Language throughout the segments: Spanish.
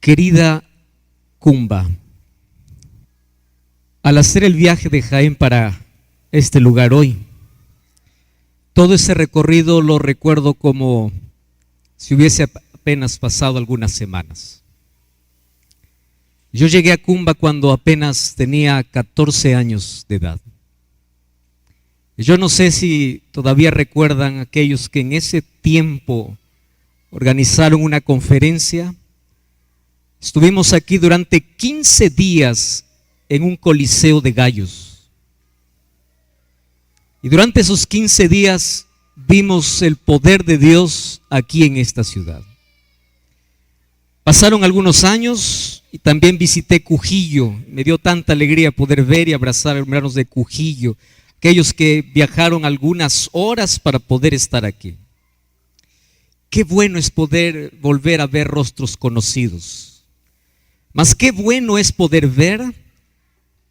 Querida Cumba, al hacer el viaje de Jaén para este lugar hoy, todo ese recorrido lo recuerdo como si hubiese apenas pasado algunas semanas. Yo llegué a Cumba cuando apenas tenía 14 años de edad. Yo no sé si todavía recuerdan aquellos que en ese tiempo organizaron una conferencia. Estuvimos aquí durante 15 días en un coliseo de gallos. Y durante esos 15 días vimos el poder de Dios aquí en esta ciudad. Pasaron algunos años y también visité Cujillo. Me dio tanta alegría poder ver y abrazar a hermanos de Cujillo, aquellos que viajaron algunas horas para poder estar aquí. Qué bueno es poder volver a ver rostros conocidos. Mas qué bueno es poder ver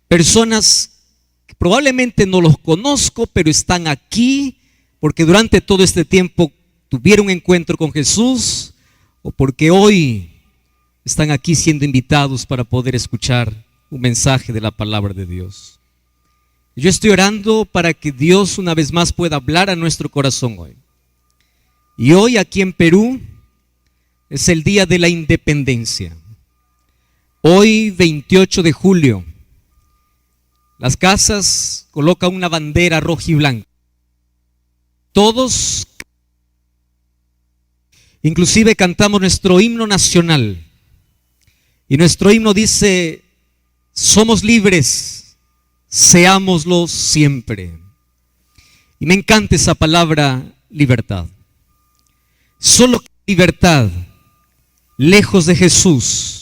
personas que probablemente no los conozco, pero están aquí porque durante todo este tiempo tuvieron un encuentro con Jesús o porque hoy están aquí siendo invitados para poder escuchar un mensaje de la palabra de Dios. Yo estoy orando para que Dios una vez más pueda hablar a nuestro corazón hoy. Y hoy aquí en Perú es el día de la independencia. Hoy 28 de julio, las casas colocan una bandera roja y blanca. Todos, inclusive cantamos nuestro himno nacional. Y nuestro himno dice, somos libres, seámoslo siempre. Y me encanta esa palabra, libertad. Solo que libertad, lejos de Jesús,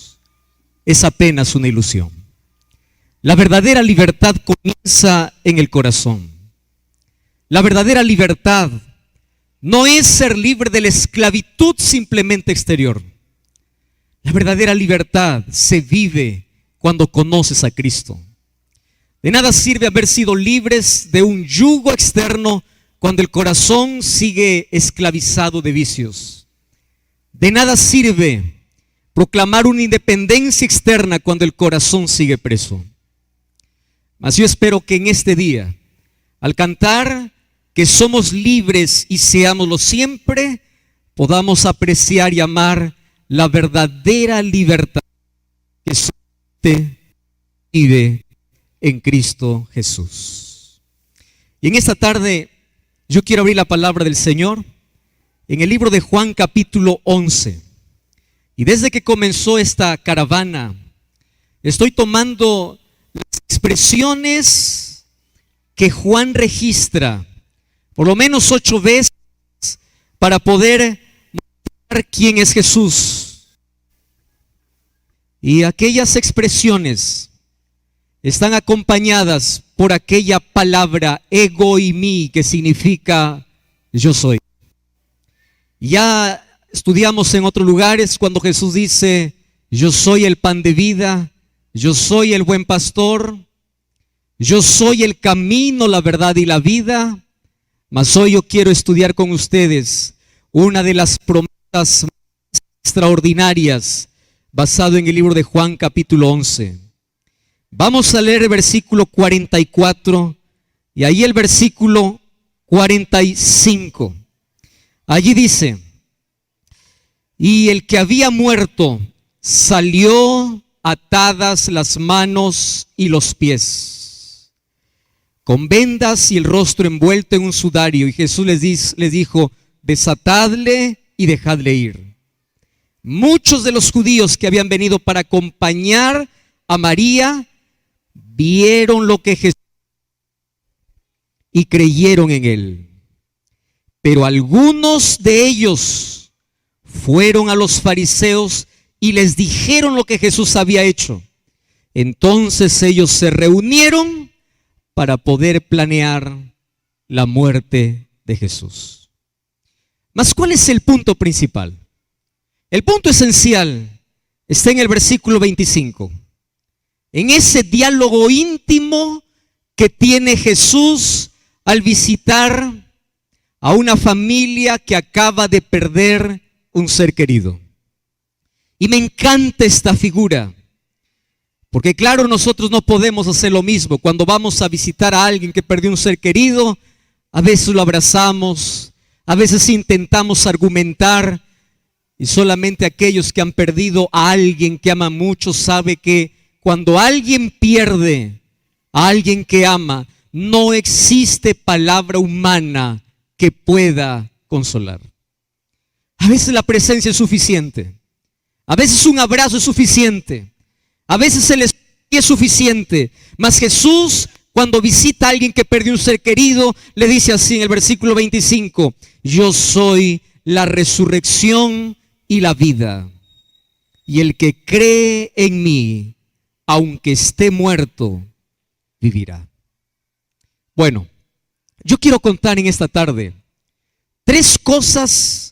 es apenas una ilusión. La verdadera libertad comienza en el corazón. La verdadera libertad no es ser libre de la esclavitud simplemente exterior. La verdadera libertad se vive cuando conoces a Cristo. De nada sirve haber sido libres de un yugo externo cuando el corazón sigue esclavizado de vicios. De nada sirve proclamar una independencia externa cuando el corazón sigue preso. Mas yo espero que en este día, al cantar que somos libres y seámoslo siempre, podamos apreciar y amar la verdadera libertad que solamente vive en Cristo Jesús. Y en esta tarde yo quiero abrir la palabra del Señor en el libro de Juan capítulo 11. Y desde que comenzó esta caravana, estoy tomando las expresiones que Juan registra, por lo menos 8 veces, para poder mostrar quién es Jesús. Y aquellas expresiones están acompañadas por aquella palabra ego y mí, que significa yo soy. Ya estudiamos en otros lugares cuando Jesús dice, yo soy el pan de vida, yo soy el buen pastor, yo soy el camino, la verdad y la vida. Mas hoy yo quiero estudiar con ustedes una de las promesas más extraordinarias basado en el libro de Juan capítulo 11. Vamos a leer el versículo 44 y ahí el versículo 45. Allí dice, y el que había muerto salió atadas las manos y los pies, con vendas y el rostro envuelto en un sudario. Y Jesús les dijo, desatadle y dejadle ir. Muchos de los judíos que habían venido para acompañar a María vieron lo que Jesús y creyeron en él. Pero algunos de ellos fueron a los fariseos y les dijeron lo que Jesús había hecho. Entonces ellos se reunieron para poder planear la muerte de Jesús. Mas ¿cuál es el punto principal? El punto esencial está en el versículo 25. En ese diálogo íntimo que tiene Jesús al visitar a una familia que acaba de perder un ser querido. Y me encanta esta figura, porque claro, nosotros no podemos hacer lo mismo. Cuando vamos a visitar a alguien que perdió un ser querido, a veces lo abrazamos, a veces intentamos argumentar, y solamente aquellos que han perdido a alguien que ama mucho sabe que cuando alguien pierde a alguien que ama, no existe palabra humana que pueda consolar. A veces la presencia es suficiente, a veces un abrazo es suficiente, a veces el espíritu es suficiente, mas Jesús, cuando visita a alguien que perdió un ser querido, le dice así en el versículo 25: yo soy la resurrección y la vida, y el que cree en mí, aunque esté muerto, vivirá. Bueno, yo quiero contar en esta tarde 3 cosas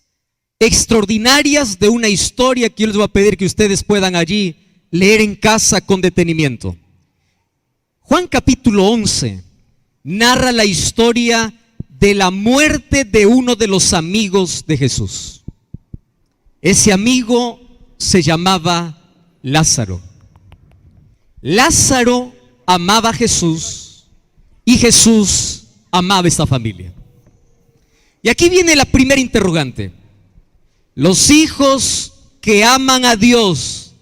extraordinarias de una historia que yo les voy a pedir que ustedes puedan allí leer en casa con detenimiento. Juan capítulo 11 narra la historia de la muerte de uno de los amigos de Jesús. Ese amigo se llamaba Lázaro. Lázaro amaba a Jesús y Jesús amaba a esta familia. Y aquí viene la primera interrogante. ¿Los hijos que aman a Dios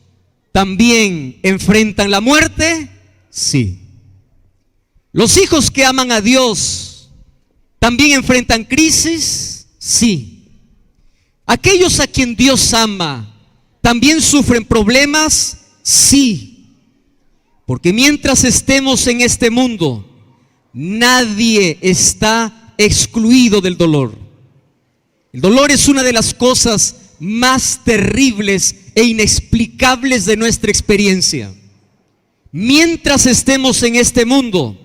también enfrentan la muerte? Sí. ¿Los hijos que aman a Dios también enfrentan crisis? Sí. ¿Aquellos a quien Dios ama también sufren problemas? Sí. Porque mientras estemos en este mundo, nadie está excluido del dolor. El dolor es una de las cosas más terribles e inexplicables de nuestra experiencia. Mientras estemos en este mundo,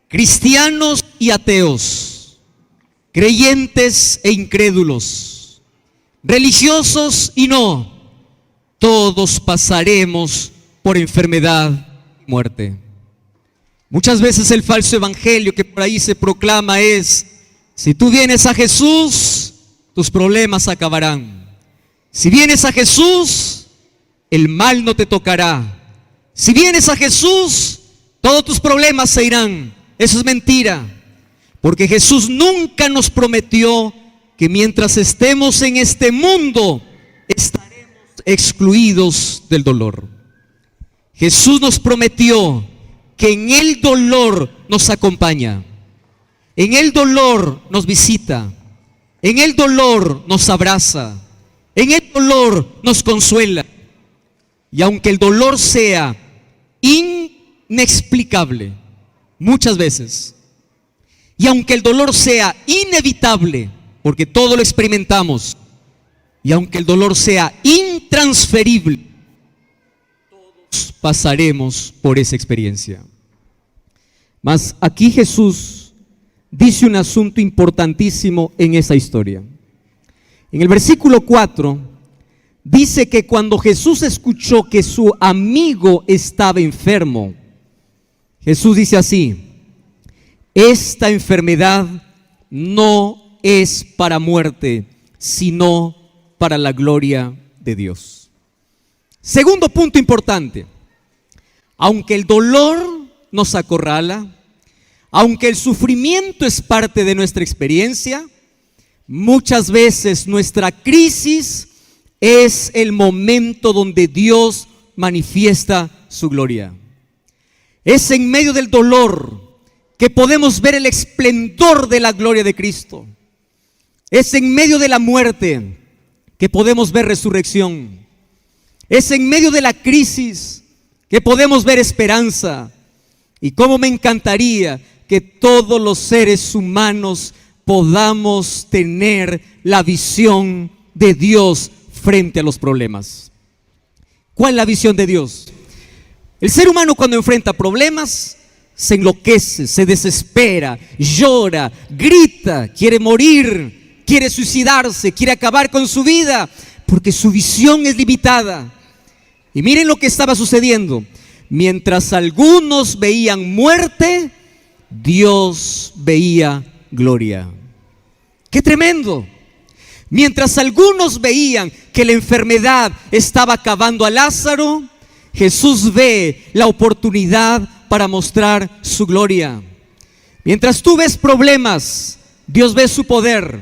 cristianos y ateos, creyentes e incrédulos, religiosos y no, todos pasaremos por enfermedad y muerte. Muchas veces el falso evangelio que por ahí se proclama es: si tú vienes a Jesús, tus problemas acabarán. Si vienes a Jesús, el mal no te tocará. Si vienes a Jesús, todos tus problemas se irán. Eso es mentira, porque Jesús nunca nos prometió que mientras estemos en este mundo estaremos excluidos del dolor. Jesús nos prometió que en el dolor nos acompaña, en el dolor nos visita, en el dolor nos abraza, en el dolor nos consuela. Y aunque el dolor sea inexplicable muchas veces, y aunque el dolor sea inevitable, porque todo lo experimentamos, y aunque el dolor sea intransferible, todos pasaremos por esa experiencia. Mas aquí Jesús dice un asunto importantísimo en esa historia. En el versículo 4 dice que cuando Jesús escuchó que su amigo estaba enfermo, Jesús dice así: esta enfermedad no es para muerte, sino para la gloria de Dios. Segundo punto importante: aunque el dolor nos acorrala, aunque el sufrimiento es parte de nuestra experiencia, muchas veces nuestra crisis es el momento donde Dios manifiesta su gloria. Es en medio del dolor que podemos ver el esplendor de la gloria de Cristo. Es en medio de la muerte que podemos ver resurrección. Es en medio de la crisis que podemos ver esperanza. Y cómo me encantaría que todos los seres humanos podamos tener la visión de Dios frente a los problemas. ¿Cuál es la visión de Dios? El ser humano, cuando enfrenta problemas, se enloquece, se desespera, llora, grita, quiere morir, quiere suicidarse, quiere acabar con su vida, porque su visión es limitada. Y miren lo que estaba sucediendo. Mientras algunos veían muerte, Dios veía gloria. ¡Qué tremendo! Mientras algunos veían que la enfermedad estaba acabando a Lázaro, Jesús ve la oportunidad para mostrar su gloria. Mientras tú ves problemas, Dios ve su poder.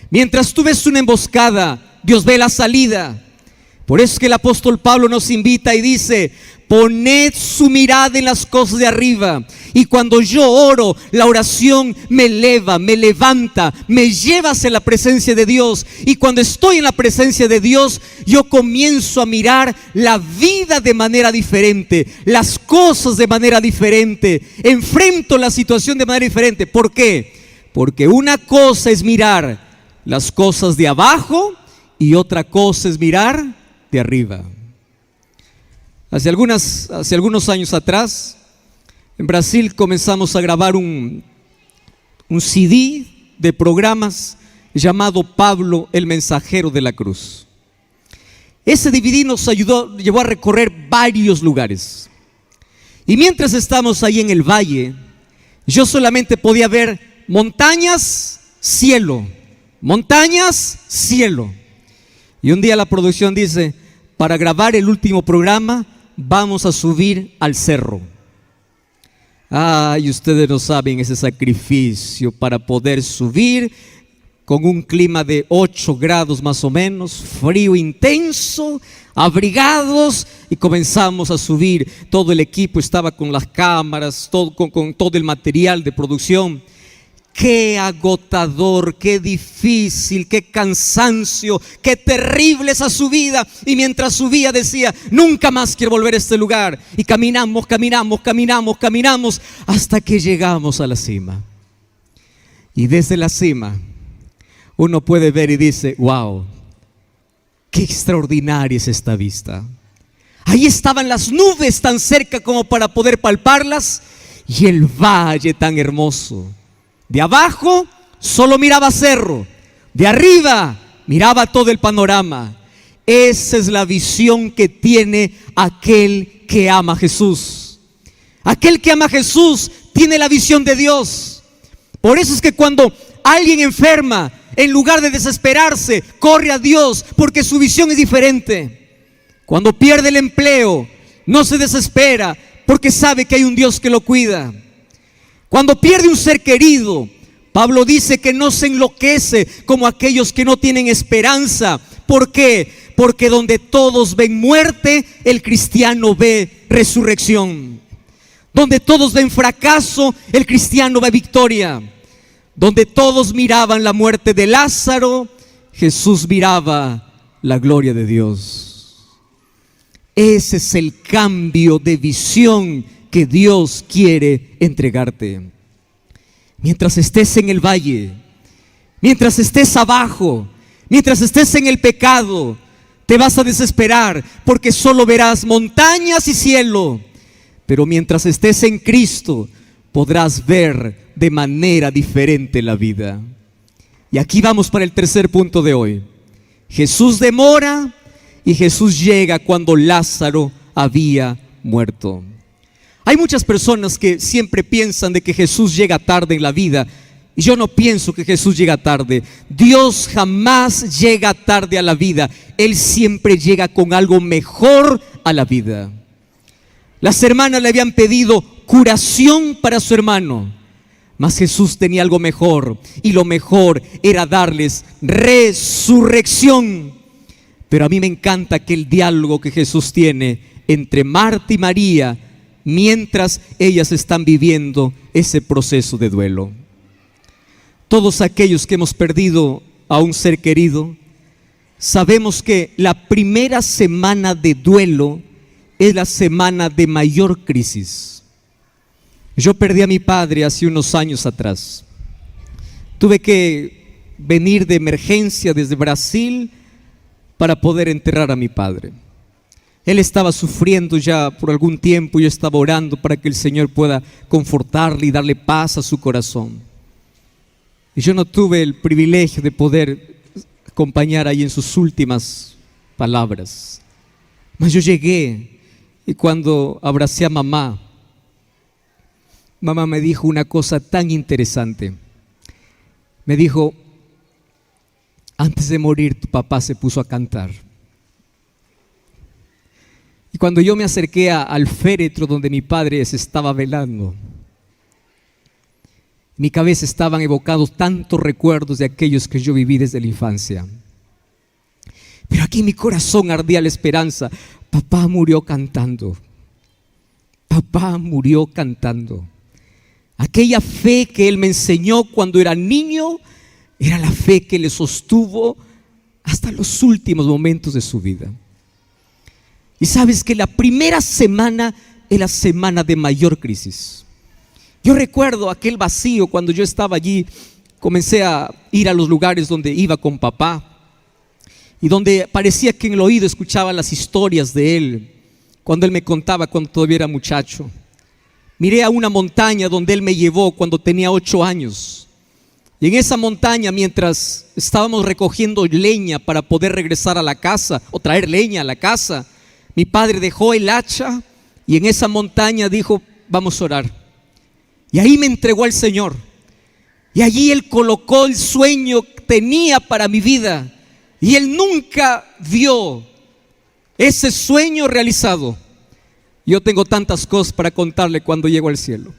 Mientras tú ves una emboscada, Dios ve la salida. Por eso es que el apóstol Pablo nos invita y dice: poned su mirada en las cosas de arriba. Y cuando yo oro, la oración me eleva, me levanta, me lleva hacia la presencia de Dios. Y cuando estoy en la presencia de Dios, yo comienzo a mirar la vida de manera diferente, las cosas de manera diferente, enfrento la situación de manera diferente. ¿Por qué? Porque una cosa es mirar las cosas de abajo y otra cosa es mirar de arriba. Hace algunos años atrás, en Brasil comenzamos a grabar un CD de programas llamado Pablo, el mensajero de la cruz. Ese DVD nos llevó a recorrer varios lugares. Y mientras estábamos ahí en el valle, yo solamente podía ver montañas, cielo, montañas, cielo. Y un día la producción dice: para grabar el último programa vamos a subir al cerro. Ay, ustedes no saben ese sacrificio para poder subir con un clima de 8 grados más o menos, frío intenso, abrigados, y comenzamos a subir. Todo el equipo estaba con las cámaras, con todo el material de producción. Qué agotador, qué difícil, qué cansancio, qué terrible esa subida. Y mientras subía decía: nunca más quiero volver a este lugar. Y caminamos hasta que llegamos a la cima. Y desde la cima uno puede ver y dice: wow, qué extraordinaria es esta vista. Ahí estaban las nubes tan cerca como para poder palparlas, y el valle tan hermoso. De abajo solo miraba cerro, de arriba miraba todo el panorama. Esa es la visión que tiene aquel que ama a Jesús. Aquel que ama a Jesús tiene la visión de Dios. Por eso es que cuando alguien enferma, en lugar de desesperarse, corre a Dios, porque su visión es diferente. Cuando pierde el empleo, no se desespera, porque sabe que hay un Dios que lo cuida. Cuando pierde un ser querido, Pablo dice que no se enloquece como aquellos que no tienen esperanza. ¿Por qué? Porque donde todos ven muerte, el cristiano ve resurrección. Donde todos ven fracaso, el cristiano ve victoria. Donde todos miraban la muerte de Lázaro, Jesús miraba la gloria de Dios. Ese es el cambio de visión que Dios quiere entregarte. Mientras estés en el valle, mientras estés abajo, mientras estés en el pecado, te vas a desesperar porque solo verás montañas y cielo. Pero mientras estés en Cristo, podrás ver de manera diferente la vida. Y aquí vamos para el tercer punto de hoy. Jesús demora y Jesús llega cuando Lázaro había muerto. Hay muchas personas que siempre piensan de que Jesús llega tarde en la vida. Y yo no pienso que Jesús llega tarde. Dios jamás llega tarde a la vida. Él siempre llega con algo mejor a la vida. Las hermanas le habían pedido curación para su hermano, mas Jesús tenía algo mejor, y lo mejor era darles resurrección. Pero a mí me encanta aquel diálogo que Jesús tiene entre Marta y María, mientras ellas están viviendo ese proceso de duelo. Todos aquellos que hemos perdido a un ser querido, sabemos que la primera semana de duelo es la semana de mayor crisis. Yo perdí a mi padre hace unos años atrás. Tuve que venir de emergencia desde Brasil para poder enterrar a mi padre. Él estaba sufriendo ya por algún tiempo. Yo estaba orando para que el Señor pueda confortarle y darle paz a su corazón. Y yo no tuve el privilegio de poder acompañar ahí en sus últimas palabras. Mas yo llegué, y cuando abracé a mamá, mamá me dijo una cosa tan interesante. Me dijo: Antes de morir, tu papá se puso a cantar. Y cuando yo me acerqué al féretro donde mi padre se estaba velando, en mi cabeza estaban evocados tantos recuerdos de aquellos que yo viví desde la infancia. Pero aquí en mi corazón ardía la esperanza. Papá murió cantando. Papá murió cantando. Aquella fe que él me enseñó cuando era niño era la fe que le sostuvo hasta los últimos momentos de su vida. Y sabes que la primera semana es la semana de mayor crisis. Yo recuerdo aquel vacío cuando yo estaba allí. Comencé a ir a los lugares donde iba con papá y donde parecía que en el oído escuchaba las historias de él, cuando él me contaba cuando todavía era muchacho. Miré a una montaña donde él me llevó cuando tenía 8 años. Y en esa montaña, mientras estábamos recogiendo leña para poder regresar a la casa o traer leña a la casa, mi padre dejó el hacha y en esa montaña dijo: vamos a orar. Y ahí me entregó al Señor. Y allí Él colocó el sueño que tenía para mi vida. Y Él nunca vio ese sueño realizado. Yo tengo tantas cosas para contarle cuando llego al cielo.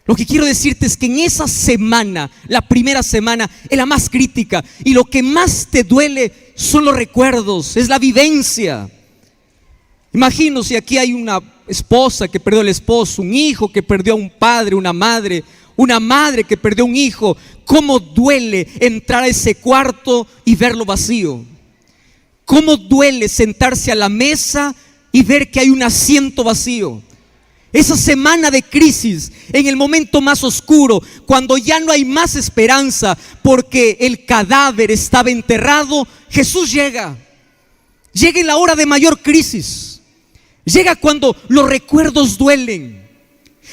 Lo que quiero decirte es que en esa semana, la primera semana, es la más crítica. Y lo que más te duele son los recuerdos, es la vivencia. Imagino si aquí hay una esposa que perdió al esposo, un hijo que perdió a un padre, una madre que perdió a un hijo. ¿Cómo duele entrar a ese cuarto y verlo vacío? ¿Cómo duele sentarse a la mesa y ver que hay un asiento vacío? Esa semana de crisis, en el momento más oscuro, cuando ya no hay más esperanza porque el cadáver estaba enterrado, Jesús llega. Llega en la hora de mayor crisis. Llega cuando los recuerdos duelen.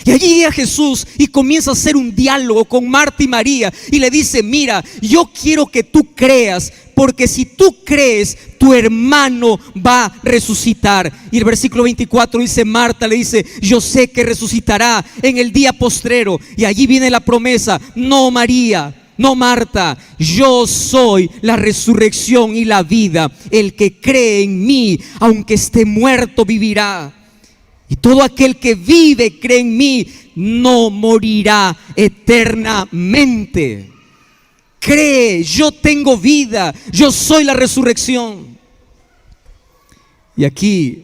Y allí llega Jesús y comienza a hacer un diálogo con Marta y María y le dice: mira, yo quiero que tú creas, porque si tú crees, tu hermano va a resucitar. Y el versículo 24 dice: Marta le dice: yo sé que resucitará en el día postrero. Y allí viene la promesa: no, María, no, Marta, yo soy la resurrección y la vida. El que cree en mí, aunque esté muerto, vivirá. Y todo aquel que vive, cree en mí, no morirá eternamente. Cree, yo tengo vida, yo soy la resurrección. Y aquí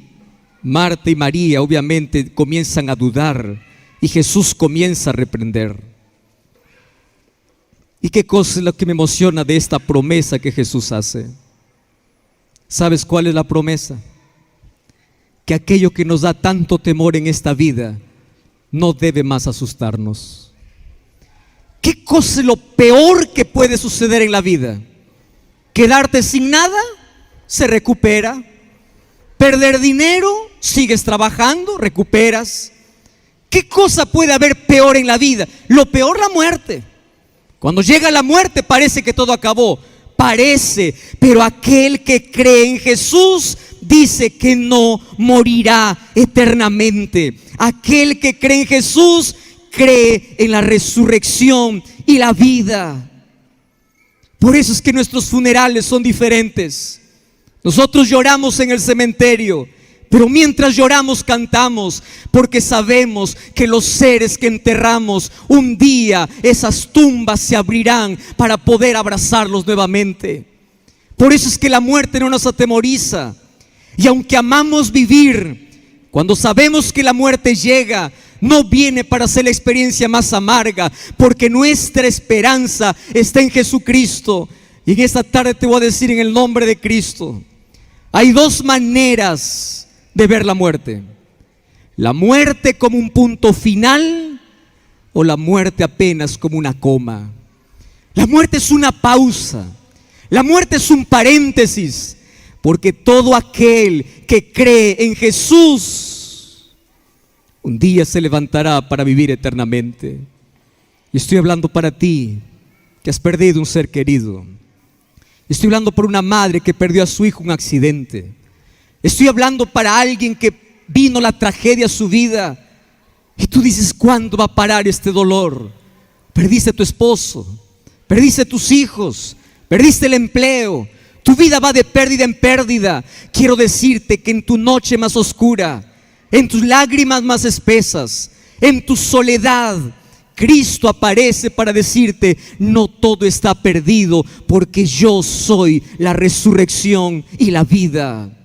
Marta y María obviamente comienzan a dudar y Jesús comienza a reprender. ¿Y qué cosa es lo que me emociona de esta promesa que Jesús hace? ¿Sabes cuál es la promesa? Que aquello que nos da tanto temor en esta vida no debe más asustarnos. ¿Qué cosa es lo peor que puede suceder en la vida? Quedarte sin nada, se recupera. Perder dinero, sigues trabajando, recuperas. ¿Qué cosa puede haber peor en la vida? Lo peor, la muerte. Cuando llega la muerte parece que todo acabó. Parece, pero aquel que cree en Jesús dice que no morirá eternamente. Aquel que cree en Jesús cree en la resurrección y la vida. Por eso es que nuestros funerales son diferentes. Nosotros lloramos en el cementerio, pero mientras lloramos cantamos, porque sabemos que los seres que enterramos, un día esas tumbas se abrirán para poder abrazarlos nuevamente. Por eso es que la muerte no nos atemoriza. Y aunque amamos vivir, cuando sabemos que la muerte llega, no viene para hacer la experiencia más amarga, porque nuestra esperanza está en Jesucristo. Y en esta tarde te voy a decir en el nombre de Cristo: hay dos maneras de ver la muerte: la muerte como un punto final o la muerte apenas como una coma. La muerte es una pausa, la muerte es un paréntesis, porque todo aquel que cree en Jesús un día se levantará para vivir eternamente. Y estoy hablando para ti que has perdido un ser querido. Estoy hablando por una madre que perdió a su hijo en un accidente. Estoy hablando para alguien que vino la tragedia a su vida y tú dices: ¿cuándo va a parar este dolor? Perdiste a tu esposo, perdiste a tus hijos, perdiste el empleo, tu vida va de pérdida en pérdida. Quiero decirte que en tu noche más oscura, en tus lágrimas más espesas, en tu soledad, Cristo aparece para decirte: no todo está perdido, porque yo soy la resurrección y la vida.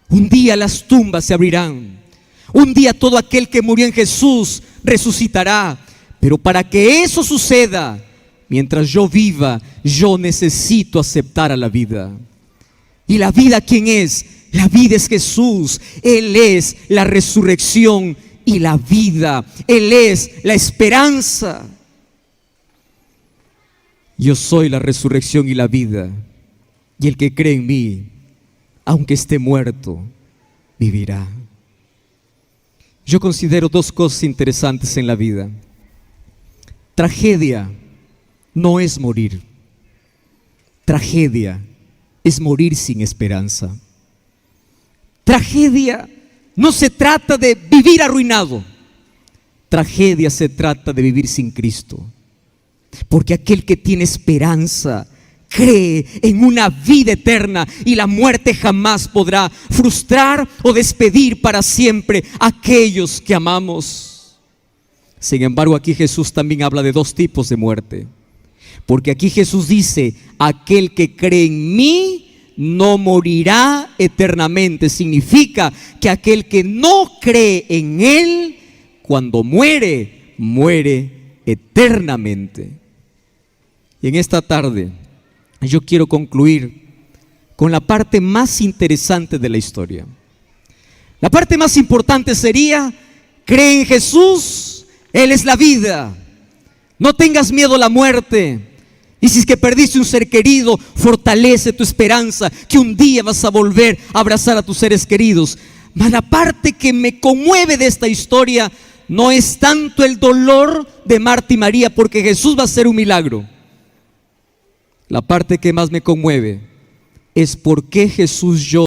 Un día las tumbas se abrirán, un día todo aquel que murió en Jesús resucitará. Pero para que eso suceda, mientras yo viva, yo necesito aceptar a la vida. ¿Y la vida quién es? La vida es Jesús. Él es la resurrección y la vida. Él es la esperanza. Yo soy la resurrección y la vida. Y el que cree en mí, aunque esté muerto, vivirá. Yo considero dos cosas interesantes en la vida. Tragedia no es morir. Tragedia es morir sin esperanza. Tragedia no se trata de vivir arruinado. Tragedia se trata de vivir sin Cristo. Porque aquel que tiene esperanza cree en una vida eterna, y la muerte jamás podrá frustrar o despedir para siempre a aquellos que amamos. Sin embargo, aquí Jesús también habla de dos tipos de muerte. Porque aquí Jesús dice: aquel que cree en mí no morirá eternamente. Significa que aquel que no cree en Él, cuando muere, muere eternamente. Y en esta tarde yo quiero concluir con la parte más interesante de la historia. La parte más importante sería: cree en Jesús, Él es la vida. No tengas miedo a la muerte. Y si es que perdiste un ser querido, fortalece tu esperanza que un día vas a volver a abrazar a tus seres queridos. Mas la parte que me conmueve de esta historia no es tanto el dolor de Marta y María, porque Jesús va a hacer un milagro. La parte que más me conmueve es por qué Jesús llora.